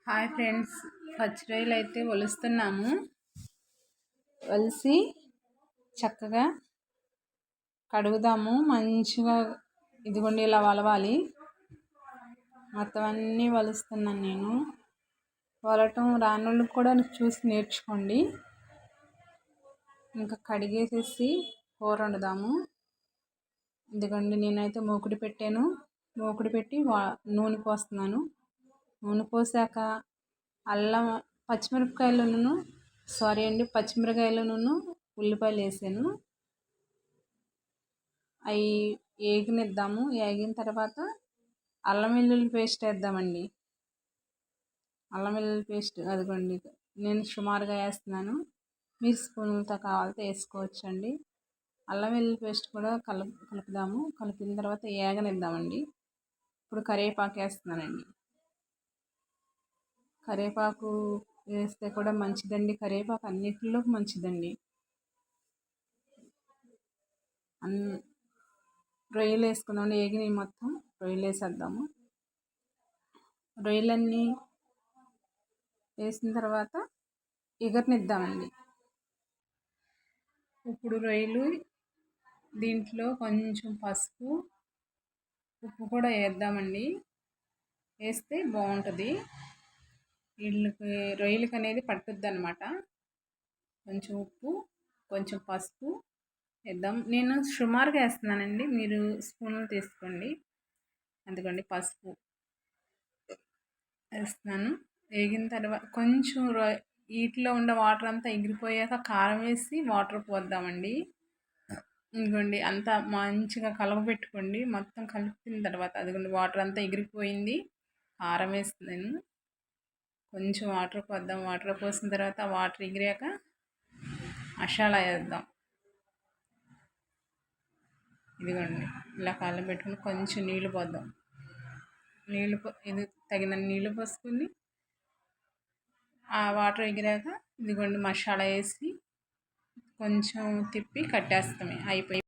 Hi friends, పచ్చిరొయ్యలు అయితే ఒలుస్తున్నాము. ఒలిసి చక్కగా కడుగుదాము. మంచిగా ఇదిగోండి ఇలా వలవాలి. మొత్తం అన్నీ ఒలుస్తున్నాను నేను. ఒలటం రానోళ్ళు కూడా చూసి నేర్చుకోండి. ఇంకా కడిగేసేసి కూర వండుదాము. ఇదిగోండి నేనైతే మూకుడు పెట్టాను. మూకుడు పెట్టి నూనె పోస్తున్నాను. నూనె పోసాక అల్లం పచ్చిమిరకాయలను ఉల్లిపాయలు వేసాను. అవి వేగనిద్దాము. వేగిన తర్వాత అల్లం వెల్లుల్లి పేస్ట్ వేద్దామండి. అల్లం వెల్లుల్లి పేస్ట్ అదిగోండి నేను సుమారుగా వేస్తున్నాను. మీరు స్పూన్లతో కావాలితే వేసుకోవచ్చండి. అల్లం వెల్లుల్లి పేస్ట్ కూడా కలుపుదాము. కలిపిన తర్వాత వేగనిద్దామండి. ఇప్పుడు కరివేపాకు వేస్తున్నానండి. కరివేపాకు వేస్తే కూడా మంచిదండి. కరివేపాకు అన్నిటిలో మంచిదండి. రొయ్యలు వేసుకుందామండి. వేగినవి మొత్తం రొయ్యలు వేసేద్దాము. రొయ్యలన్నీ వేసిన తర్వాత ఎగరనిద్దామండి. ఇప్పుడు రొయ్యలు దీంట్లో కొంచెం పసుపు, ఉప్పు కూడా వేద్దామండి. వేస్తే బాగుంటుంది. రొయ్యలకి అనేది పట్టుద్ది అనమాట. కొంచెం ఉప్పు, కొంచెం పసుపు వేద్దాం. నేను సుమారుగా వేస్తున్నానండి, మీరు స్పూన్లు తీసుకోండి. అందుకండి పసుపు వేస్తున్నాను. వేగిన తర్వాత కొంచెం వీటిలో ఉన్న వాటర్ అంతా ఎగిరిపోయాక కారం వేసి వాటర్ పోద్దామండి. ఇదిగోండి అంతా మంచిగా కలగబెట్టుకోండి. మొత్తం కలిపిన తర్వాత అదిగోండి వాటర్ అంతా ఎగిరిపోయింది. కారం వేస్తున్నాను. కొంచెం వాటర్ పోద్దాం. వాటర్ పోసిన తర్వాత వాటర్ ఎగిరాక మసాలా వేద్దాం. ఇదిగోండి ఇలా కాలం పెట్టుకుని కొంచెం నీళ్ళు పోద్దాం. ఇది తగిన నీళ్ళు పోసుకుని ఆ వాటర్ ఎగిరాక ఇదిగోండి మసాలా వేసి కొంచెం తిప్పి కట్టేస్తామే. అయిపోయి